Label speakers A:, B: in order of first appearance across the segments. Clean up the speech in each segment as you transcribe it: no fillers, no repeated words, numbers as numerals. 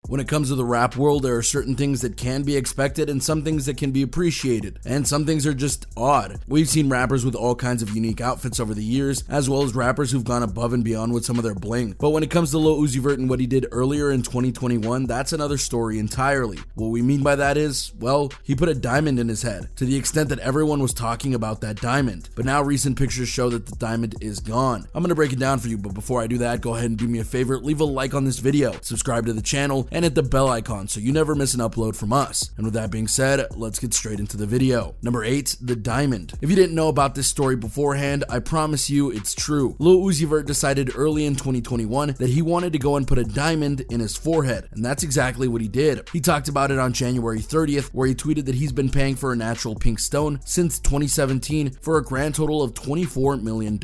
A: When it comes to the rap world, there are certain things that can be expected and some things that can be appreciated, and some things are just odd. We've seen rappers with all kinds of unique outfits over the years, as well as rappers who've gone above and beyond with some of their bling. But when it comes to Lil Uzi Vert and what he did earlier in 2021, that's another story entirely. What we mean by that is, well, he put a diamond in his head, to the extent that everyone was talking about that diamond. But now recent pictures show that the diamond is gone. I'm gonna break it down for you, but before I do that, go ahead and do me a favor, leave a like on this video, subscribe to the channel, and hit the bell icon so you never miss an upload from us. And with that being said, let's get straight into the video. Number 8, the diamond. If you didn't know about this story beforehand, I promise you it's true. Lil Uzi Vert decided early in 2021 that he wanted to go and put a diamond in his forehead, and that's exactly what he did. He talked about it on January 30th, where he tweeted that he's been paying for a natural pink stone since 2017 for a grand total of $24 million.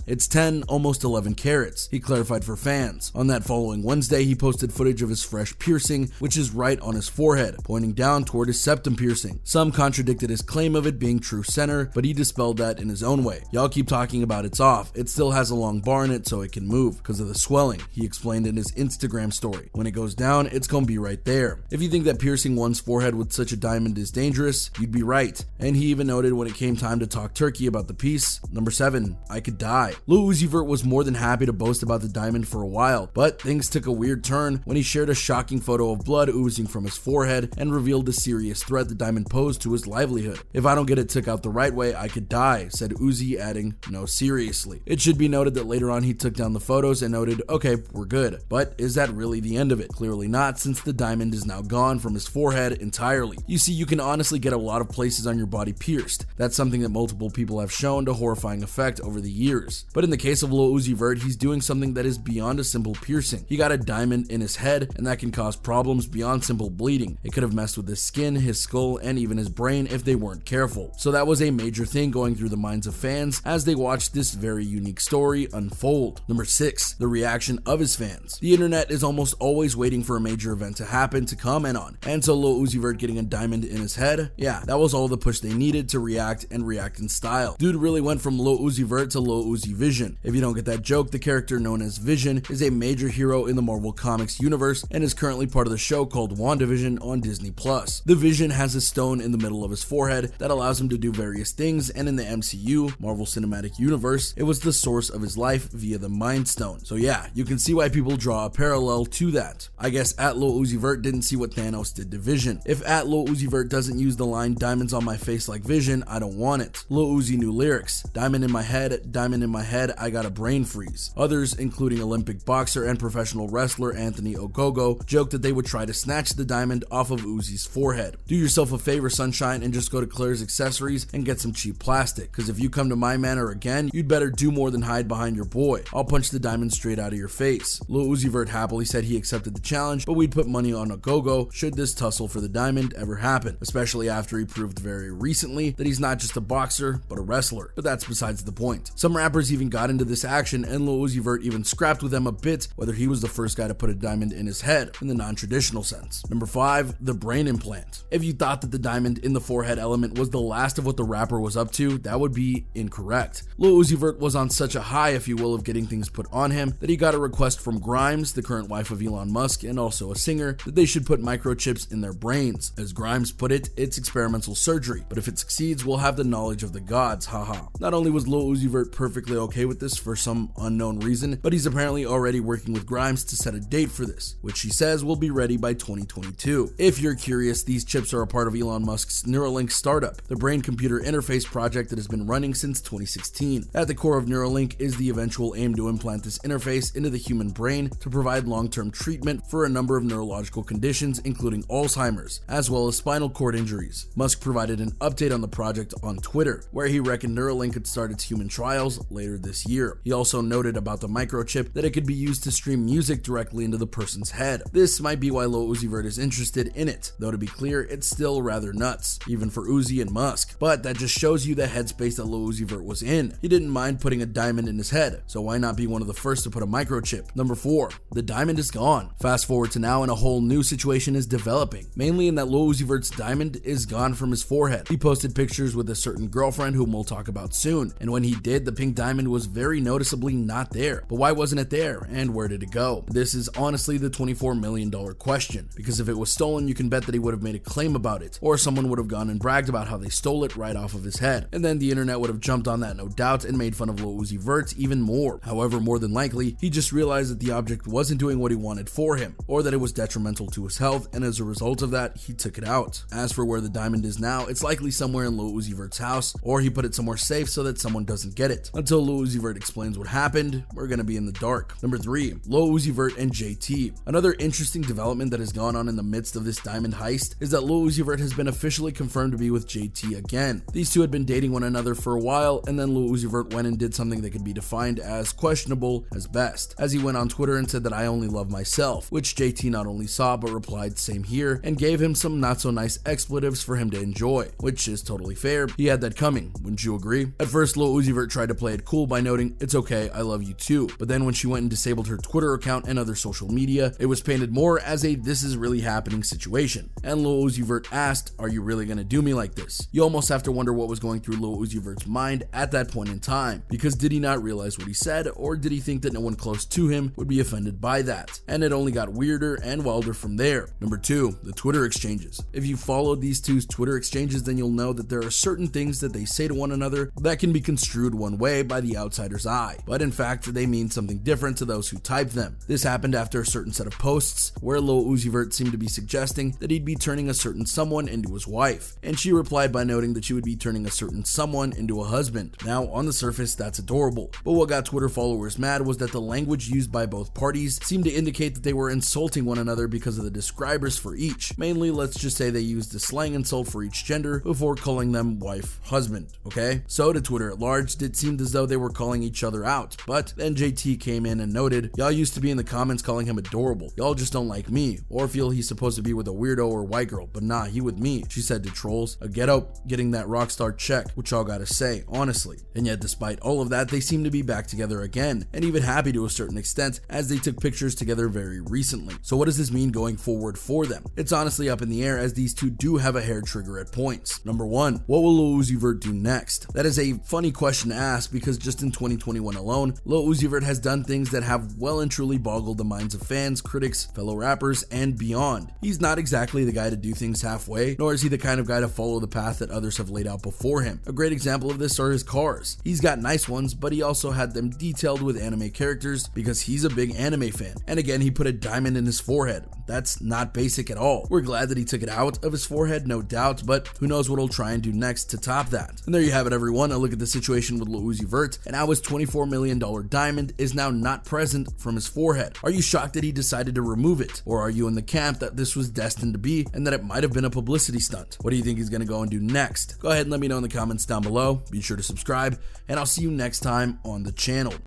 A: It's 10, almost 11 carats, he clarified for fans. On that following Wednesday, he posted footage of his fresh piercing, which is right on his forehead, pointing down toward his septum piercing. Some contradicted his claim of it being true center, but he dispelled that in his own way. Y'all keep talking about it's off. It still has a long bar in it so it can move because of the swelling, he explained in his Instagram story. When it goes down, it's gonna be right there. If you think that piercing one's forehead with such a diamond is dangerous, you'd be right. And he even noted when it came time to talk turkey about the piece. Number 7, I could die. Lil Uzi Vert was more than happy to boast about the diamond for a while, but things took a weird turn when he shared a shocking photo of blood oozing from his forehead and revealed the serious threat the diamond posed to his livelihood. If I don't get it took out the right way, I could die, said Uzi, adding, no, seriously. It should be noted that later on he took down the photos and noted, okay, we're good. But is that really the end of it? Clearly not, since the diamond is now gone from his forehead entirely. You see, you can honestly get a lot of places on your body pierced. That's something that multiple people have shown to horrifying effect over the years. But in the case of Lil Uzi Vert, he's doing something that is beyond a simple piercing. He got a diamond in his head, and that can cause problems beyond simple bleeding. It could have messed with his skin, his skull, and even his brain if they weren't careful. So that was a major thing going through the minds of fans as they watched this very unique story unfold. Number 6, the reaction of his fans. The internet is almost always waiting for a major event to happen to comment on, and so Lil Uzi Vert getting a diamond in his head, yeah, that was all the push they needed to react and react in style. Dude really went from Lil Uzi Vert to Lil Uzi Vision. If you don't get that joke, the character known as Vision is a major hero in the Marvel Comics universe and is currently part of the show called WandaVision on Disney+. The Vision has a stone in the middle of his forehead that allows him to do various things, and in the MCU, Marvel Cinematic Universe, it was the source of his life via the Mind Stone. So yeah, you can see why people draw a parallel to that. I guess at Lil Uzi Vert didn't see what Thanos did to Vision. If at Lil Uzi Vert doesn't use the line diamonds on my face like Vision, I don't want it. Lil Uzi knew lyrics. Diamond in my head, I got a brain freeze. Others, including Olympic boxer and professional wrestler Anthony Ogogo, joked that they would try to snatch the diamond off of Uzi's forehead. Do yourself a favor, Sunshine, and just go to Claire's Accessories and get some cheap plastic, because if you come to my manor again, you'd better do more than hide behind your boy. I'll punch the diamond straight out of your face. Lil Uzi Vert happily said he accepted the challenge, but we'd put money on Ogogo should this tussle for the diamond ever happen, especially after he proved very recently that he's not just a boxer, but a wrestler. But that's besides the point. Some rappers even got into this action, and Lil Uzi Vert even scrapped with them a bit whether he was the first guy to put a diamond in his head in the non-traditional sense. Number 5, the brain implant. If you thought that the diamond in the forehead element was the last of what the rapper was up to, that would be incorrect. Lil Uzi Vert was on such a high, if you will, of getting things put on him that he got a request from Grimes, the current wife of Elon Musk and also a singer, that they should put microchips in their brains. As Grimes put it, it's experimental surgery, but if it succeeds, we'll have the knowledge of the gods, haha. Not only was Lil Uzi Vert perfectly okay with this for some unknown reason, but he's apparently already working with Grimes to set a date for this, which he says will be ready by 2022. If you're curious, these chips are a part of Elon Musk's Neuralink startup, the brain-computer interface project that has been running since 2016. At the core of Neuralink is the eventual aim to implant this interface into the human brain to provide long-term treatment for a number of neurological conditions, including Alzheimer's, as well as spinal cord injuries. Musk provided an update on the project on Twitter, where he reckoned Neuralink could start its human trials later this year. He also noted about the microchip that it could be used to stream music directly into the person's head. This might be why Lil Uzi Vert is interested in it, though to be clear, it's still rather nuts, even for Uzi and Musk. But that just shows you the headspace that Lil Uzi Vert was in. He didn't mind putting a diamond in his head, so why not be one of the first to put a microchip? Number 4, the diamond is gone. Fast forward to now and a whole new situation is developing, mainly in that Lil Uzi Vert's diamond is gone from his forehead. He posted pictures with a certain girlfriend whom we'll talk about soon, and when he did, the pink diamond was very noticeably not there. But why wasn't it there, and where did it go? This is honestly the $24 million question, because if it was stolen, you can bet that he would have made a claim about it, or someone would have gone and bragged about how they stole it right off of his head, and then the internet would have jumped on that no doubt and made fun of Lil Uzi Vert even more. However, more than likely, he just realized that the object wasn't doing what he wanted for him, or that it was detrimental to his health, and as a result of that, he took it out. As for where the diamond is now, it's likely somewhere in Lil Uzi Vert's house, or he put it somewhere safe so that someone doesn't get it. Until Lil Uzi Vert explains what happened, we're gonna be in the dark. Number 3, Lil Uzi Vert and JT. Another interesting development that has gone on in the midst of this diamond heist is that Lil Uzi Vert has been officially confirmed to be with JT again. These two had been dating one another for a while, and then Lil Uzi Vert went and did something that could be defined as questionable as best, as he went on Twitter and said that I only love myself, which JT not only saw but replied same here and gave him some not so nice expletives for him to enjoy, which is totally fair. He had that coming, wouldn't you agree? At first, Lil Uzi Vert tried to play it cool by noting, "It's okay, I love you too," but then when she went and disabled her Twitter account and other social media, it was painted more as a "this is really happening" situation, and Lil Uzi Vert asked, "Are you really gonna do me like this?" You almost have to wonder what was going through Lil Uzi Vert's mind at that point in time, because did he not realize what he said, or did he think that no one close to him would be offended by that? And it only got weirder and wilder from there. Number 2, the Twitter exchanges. If you followed these two's Twitter exchanges, then you'll know that there are certain things that they say to one another that can be construed one way by the outsider's eye, but in fact they mean something different to those who type them. This happened after a certain set of posts where Lil Uzi Vert seemed to be suggesting that he'd be turning a certain someone into his wife, and she replied by noting that she would be turning a certain someone into a husband. Now, on the surface, that's adorable, but what got Twitter followers mad was that the language used by both parties seemed to indicate that they were insulting one another because of the describers for each. Mainly, let's just say they used a slang insult for each gender before calling them wife, husband, okay? So to Twitter at large, it seemed as though they were calling each other out, but then JT came in and noted, "Y'all used to be in the comments calling him adorable. Y'all just don't like me, or feel he's supposed to be with a weirdo or white girl, but nah, he with me," she said to trolls. A ghetto getting that rockstar check, which y'all gotta say, honestly. And yet despite all of that, they seem to be back together again, and even happy to a certain extent, as they took pictures together very recently. So what does this mean going forward for them? It's honestly up in the air, as these two do have a hair trigger at points. Number 1, what will Lil Uzi Vert do next? That is a funny question to ask, because just in 2021 alone, Lil Uzi Vert has done things that have well and truly boggled the minds of fans, critics, fellow rappers, and beyond. He's not exactly the guy to do things halfway, nor is he the kind of guy to follow the path that others have laid out before him. A great example of this are his cars. He's got nice ones, but he also had them detailed with anime characters because he's a big anime fan. And again, he put a diamond in his forehead. That's not basic at all. We're glad that he took it out of his forehead, no doubt, but who knows what he'll try and do next to top that. And there you have it, everyone. A look at the situation with Lil Uzi Vert and how his $24 million diamond is now not present from his forehead. Are you shocked that he decided to remove it? Or are you in the camp that this was destined to be and that it might have been a publicity stunt? What do you think he's going to go and do next? Go ahead and let me know in the comments down below. Be sure to subscribe, and I'll see you next time on the channel.